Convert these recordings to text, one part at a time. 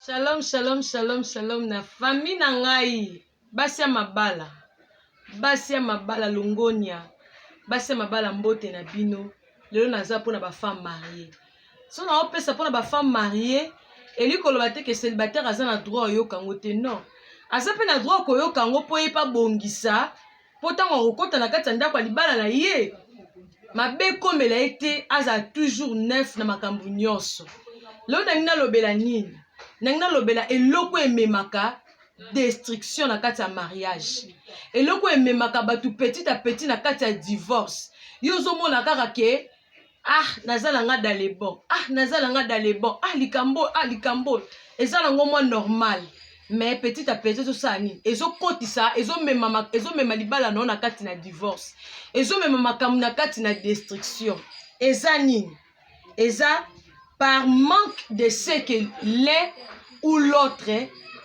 Shalom, shalom, shalom, shalom na famille na ngai. Basi ya mabala. Basi ya mabala longonia. Basi ya mabala mbote na bino. Lelo naza pona ba femme mariée. So na opesa pona ba femme mariée, eli koloba te ke célibataire aza na droit oyoka ngo te non. Aza pe na droit koyoka ngo po ye pa bongisa, po tango okota na kati ya ndako libala na ye. Mabe komela ete aza toujours neuf na makambo nyonso. Lelo na ngina lobela nini? Nangina lobela eloko ememaka destruction na kati ya mariage. Eloko ememaka batu petit à petit na kati ya divorce. Yozo mona kaka ke nazala nga dans les bons. Nazala nga dans les bons. Likambo. Ezala ngo mo normal. Mais petit à petit to sani. Ezo kotisa, ezo mema libala no na kati na divorce. Ezo mema makambo na kati na destruction. Eza nini? Eza par manque de ce que l'un ou l'autre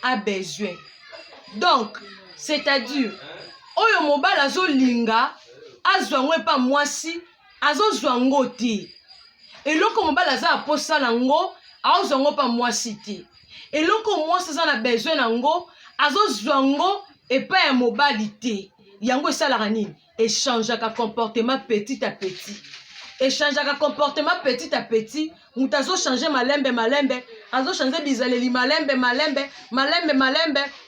a besoin. Donc, c'est-à-dire, oyo mobile azo linga, azwango pa mwasi, azo zwango te. Eloko mobile aza aposa nango, azwango pa mwasi te. Eloko mwasi aza na besoin nango, azo zwango epa ya mobile te. Yango esalaka nini? Échangeaka comportement petit à petit. Échangeaka comportement petit à petit. Mutazo changer malembe, azo changer bizaleli malembe.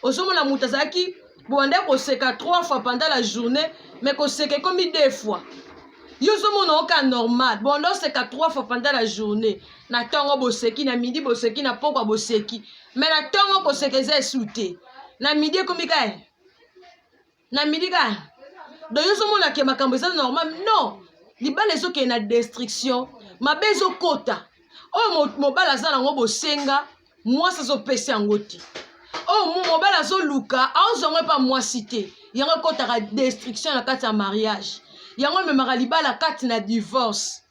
Ozomona mutazaki boande ko seka 3 fois pendant la journée, mais ko seka comme 2 fois. Yozomona oka normal, boande seka 3 fois pendant la journée. Na tongo boseki na midi boseki na pokwa boseki. Mais na tongo ko seka za souté. Na midi komi ka. Na midi ka. Donc yozomona ke makambo za normal. Non. Libala ezoke na destruction, mabezo kota. Oh mobala za nango bosenga, mwasi zo pesa yango te. Oh mobala zo luka, azongo pa mwasi te. Yango kota ka destruction na kati ya mariage. Yango memaka libala kati na divorce.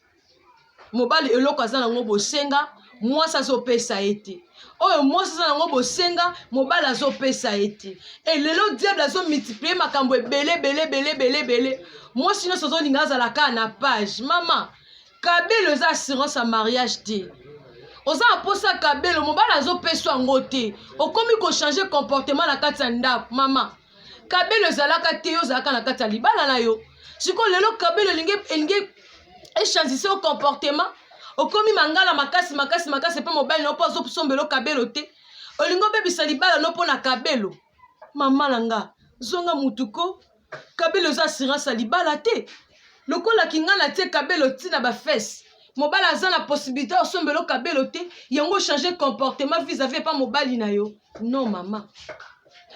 Mobala eloko za nango bosenga, mwasi zo pesa ete. Oh mwasi za nango bosenga, mobala zo pesa ete. Et lelo diable zo multiplier makambo belé. Moi sinon sozo linga za la ka na page. Maman, kabelo za assurance à mariage te. Oza aposa kabelo mobala zo peso ngote. Okomi ko changer comportement na kati ya ndako. Maman, kabelo zalaka te yo zalaka na kati ya libala na yo. Siko lelo kabelo linge échanger au comportement. Okomi mangala makasi pe mobile no pozo sombelo kabelo te. Olingo bebisa libala no pona kabelo. Maman langa, zonga mutuko. Kabelo za assurance à libala te. Lokola kingana te kabelo tina ba fesse. Mobala za na possibilité o sombelo kabelo te, yango changer comportement vis-à-vis pas mobali na yo. Non maman.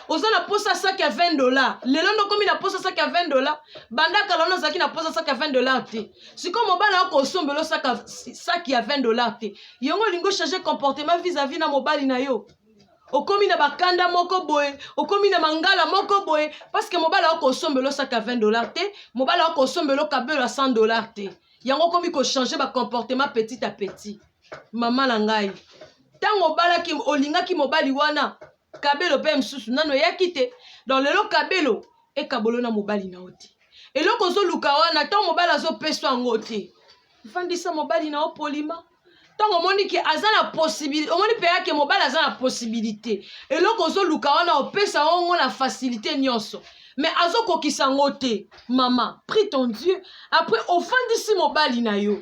Oza na posa sac à $20. Lelo no komi na posa sac à $20. Banda kalona zaki na posa sac à $20 te. Siko mobala ko sombelo sac à $20 te. Yango lingo changer comportement vis-à-vis na mobali na yo. Okomi na bakanda moko boye, okomi na mangala moko boye, parce que mobala oko sombelo sac à $20 te, mobala oko sombelo kabelo à $100 te. Yango komi ko changer ba comportement petit à petit. Maman na ngai. Tango bala ki olinga ki mobali wana, kabelo pe msusu nano yakite. Dans lelo kabelo e kabolo na mobali na oti. Eloko zo luka wana tango mobala zo peso ngote. Fandisa mobali na opolima. Tant on dit que azana possibilité, on dit que mobile azana possibilité. Et là qu'on se luka on a opesa on a facilité nyonso. Mais azo kokisa ngote, maman, prie ton Dieu. Après offendisi mobile na yo.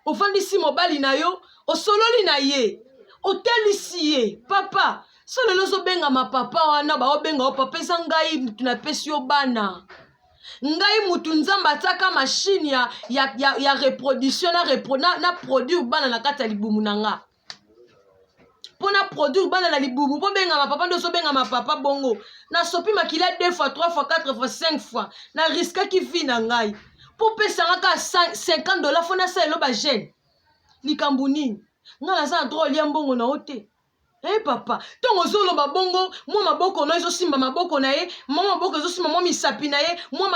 Offendisi mobile na yo, o sololi na ye. Hotelisiye, papa. Solo lozo benga ma papa wana ba obenga o papa ngai mutu na pesi yo bana. Ngai mutu nzamba ataka machine ya reproduction na produire bana na kati ya libumu nanga. Pona produire bana na libumu po benga ma papa ndo so benga ma papa bongo. Na sopi makila 2 fois 3 fois 4 fois 5 fois na risque ki fi na ngai. Po pesa ngaka $50 fona sa elo ba jeune. Likambu nini? Ngala za droit lia mbongo na ote. Eh papa, tongo zolo babongo, moi maboko na ezo simba maboko na ye, moi maboko ezo simba moi misapi na ye, moi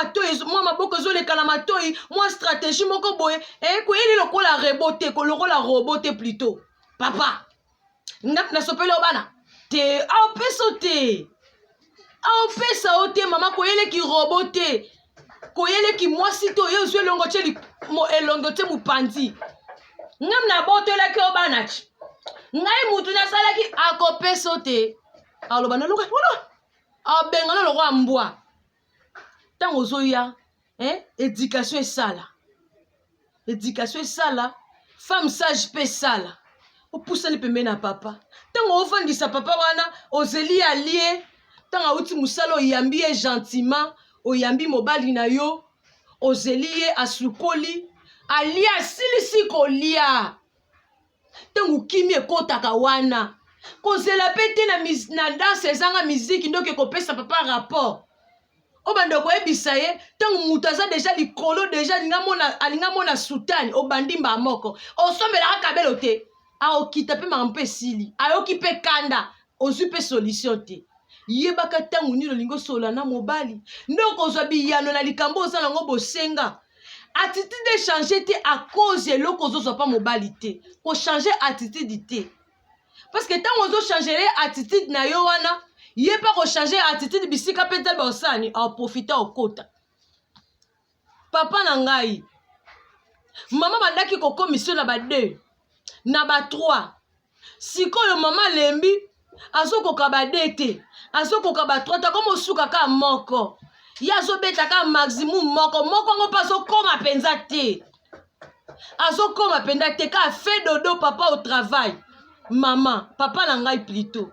maboko ezo leka na matoi, moi stratégie moko boye, ko yeli lokola rebote, ko lokola robote plutôt. Papa, na sopelo bana. Te, au peso te. Au pesa ote mama ko yeli ki robote. Ko yeli ki mwasi to yo zwe longo cheli mo elongo te mupandi. Ngam na boto la ki obana. ngai mutu nasalaki akopesa te aloba naloka wana abenga na lokwa mbwa ntango ozoya éducation esala femme sage mpe esala opusani pembeni na papa ntango ofandisa papa wana ozeli alie ntango awuti mosala oyambi ye gentiment oyambi mobali na yo ozeli ye asukoli alia asilisi kolia ntango okimi ekotaka wana kozela mpe te na danse ezanga miziki ndoki ekopesa papa rapport obanda koyebisa ye ntango moto aza deja likolo deja alinga mona sutani obandi mba moko osombelaka kabelo te aokita mpe makambo mpe esili ayoki mpe kanda ozwi mpe solution te yebaka ntango nini olingi osola na mobali nde okozwa biyano na likambo oza nango bosenga attitude echange te a cause eloko ozozwa pa mobali te kochange attitude te parce que ntango ozochangele attitude na yo wana ye pa kochange attitude bisika mpe te baosani aoprofite okota papa na ngai mama bandaki kokomisio na ba2 na ba3 sikoyo mama lembi azokoka ba2 te azokoka ba3 takoma osukaka moko ye azobetaka maximum moko ngo mpe azokoma mpenza te azokoma mpenza te ka fait dodo papa au travail mama papa na ngai plutôt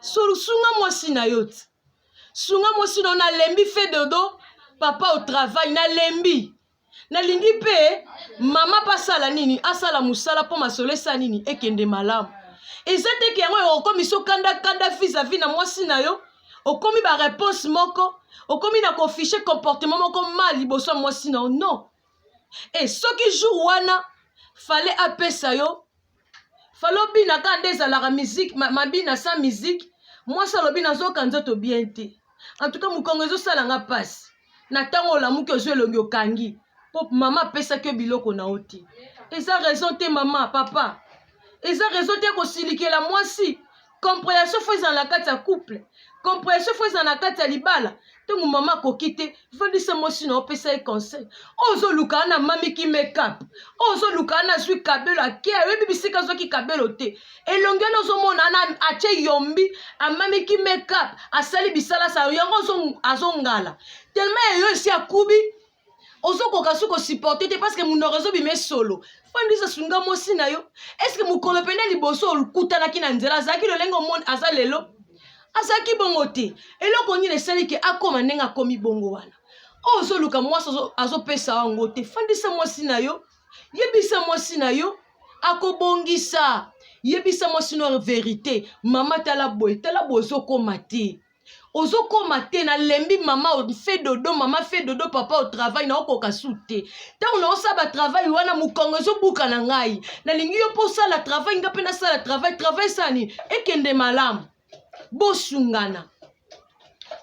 sunga mwasi na yo te sunga mwasi na nalembi fait dodo papa au travail nalembi nalingi mpe mama pasala nini asala musala mpo masolo esa nini ekende malamu eza te ke yango okomi so kanda vis-à-vis na mwasi na yo okomi ba réponse moko okomi na kofiche comportement moko mal liboso ya mwasi na yo non e soki jour wana fale apesa yo fale obina ka nde ezalaka musique mabina sa musique mwasi alobi nazoka nzoto bien te en tout cas mokongo ezosalanga mpasi na ntango olamuki ozwi elongi okangi mpo mama apesaki yo biloko na yo te eza raison te mama papa eza raison te kosilikela mwasi compréhension fo ezala na kati ya couple compréhension fo ezala na kati ya libala ntango mama akoki te vandisa mwasi na opesa ye conseil ozoluka na mamiki makeup ozoluka na zwi kabelo ake ayebi bisika azwaki kabelo te elongi wana ozomona ana atie yombi amamiki makeup asali bisala sa yango azongala tellement eyo esi akubi ozokoka soki osupporte te parce que munoko ezobima solo fandisa sunga mwasi na yo eske mokolo pene liboso okutanaki na nzela azalaki lolenge omoni aza lelo azalaki bongo te eloko nini esaliki akoma ndenge akomi bongo wana ozoluka mwasi azopesa yango te fandisa mwasi na yo yebisa mwasi na yo akobongisa yebisa mwasi no verité mama tala boye ozokoma te ozokoma te na lembi mama fait dodo mama fait dodo papa au travail na okoka su te ntango na osala travail wana mokongo ezobuka na ngai nalingi yo mpo osala travail nga mpe nasala travail sani ekende malamu bosungana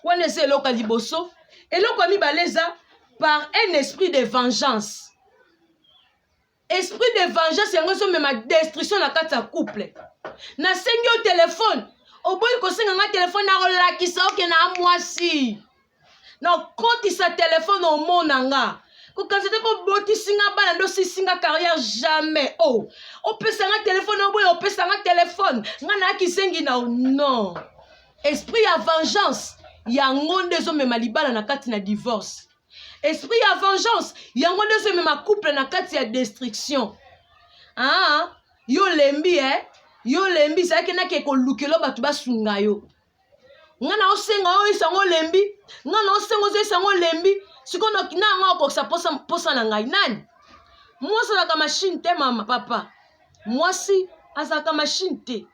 wana eza eloko ya liboso eloko ya mibale eza par un esprit de vengeance yango ezomema destruction na kati ya couple nasengi yo telefone oboyi kosenga nga telefone nakolakisa oke na mwasi nakotisa telefone omona nga kokanisa te mpo botisinga bana ndo sisinga carrière jamais opesa nga telefone oboyi opesa nga telefone nga nayakisengi na non esprit ya vengeance yango nde ezomema libala na kati na divorce esprit ya vengeance yango nde ezomema couple na kati ya destruction yo lembi ezalaki nake kolukela bato basunga yo nga na osenga oyo isango lembi nga na osenga ozo isango lembi sikoyo nango okokisa posa na ngai nani mwasi azalaka machine te mama papa mwasi azalaka machine te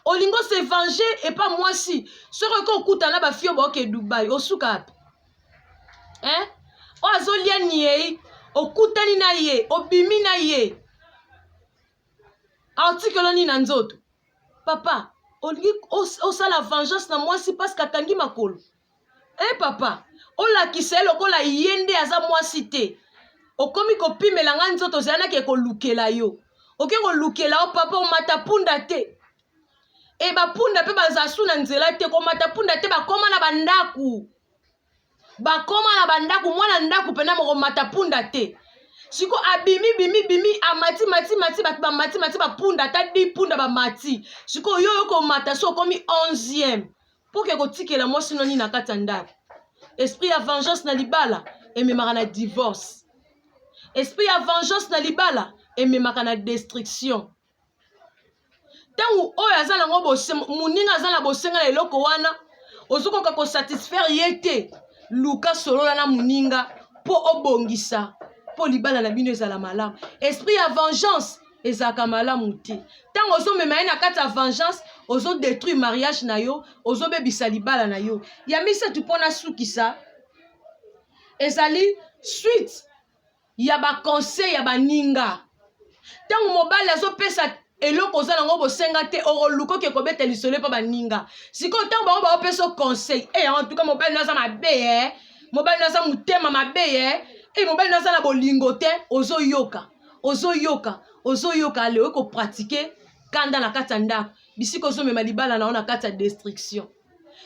olingo se venger epa mwasi soki oki okutana bafio baoke Dubai osuka api oyo azolia niei okutani na ye obimi na ye artikelo nini na nzoto papa olingi osala vengeance na mwasi paske akangi makolo papa olakisa ye lokola ye nde aza mwasi te okomi kopimela nga nzoto ozalaki ekolukela yo oke kolukela o papa omata punda te bapunda mpe bazasu na nzela te komata punda te bakoma na bandaku mwana ndaku mpena mokomata punda te siko abimi bimi amati mati bato bamati bapunda ata 10 punda bamati siko yo komata so okomi 11e mpo ke kotikela mwasi noni na kati ya ndako. Esprit ya vengeance na libala ememaka na divorce. Esprit ya vengeance na libala ememaka na destruction. Tangu oyo aza nango moninga aza na bosenga na eloko wana ozokoka kosatisfaire ye te, luka solola na moninga mpo obongisa mpo libala na bino ezala malamu. Esprit ya vengeance ezalaka malamu te. Tango ozomema ye na kati ya vengeance ozodétruire mariage na yo, ozobebisa libala na yo. Ya misato mpo nasukisa ezali suite ya baconseil ya baninga. Tango mobali azopesa eloko oza nango bosenga te okoluka oke kobeta lisolo mpo baninga. Sikoyo ntango bango baopesa conseil en tout cas mobali naza mabe mobali naza motema mabe mobali naza na bolingo te, ozoyoka ale okopratike kanda na kati ya ndako. Bisika ozomema libala na yo na kati ya destruction.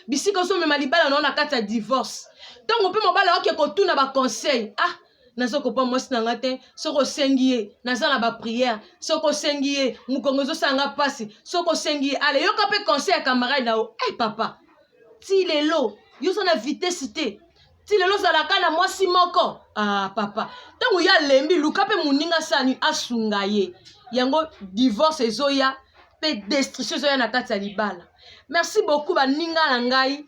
Bisika ozomema libala na yo na kati ya divorce. Ntango mpe mobali oke kotuna baconseil nazokopa mwasi nanga te, soko osengi ye naza na bapriere, soko osengi ye mokongo ezosanga mpasi, soko osengi ye ale yoka mpe conseil ya camarade na yo. Papa ti lelo yoza na vitesse te, ti lelo ozalaka na mwasi moko. Papa ntango ya lembi luka mpe moninga sani asunga ye, yango divorce ezoya mpe destruction ezoya na kati ya libala. Merci beaucoup baninga na ngai,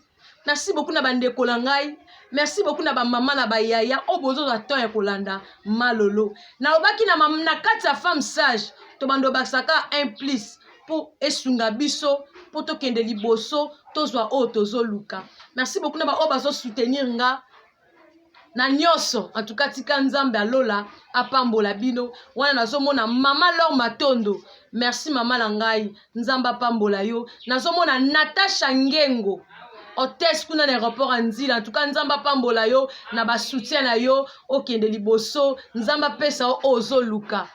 merci beaucoup na bandeko na ngai, merci beaucoup na bamama na bayaya oyo bozozwa temps ya kolanda malolo. Nalobaki na kati ya femme sage to bando basaka implice mpo esunga biso mpo tokende liboso tozwa oyo tozoluka. Merci beaucoup na baoyo bazosoutenir nga na nyonso. En tout cas tika nzambe alola apambola bino. Wana nazomona mama Laure Matondo, merci mama na ngai, nzambe apambola yo. Nazomona Natasha Ngengo hôtesse kuna na aéroport Anzila. En tout cas nzamba pambola yo na ba soutien na yo okende liboso, nzamba pesa o ozoluka.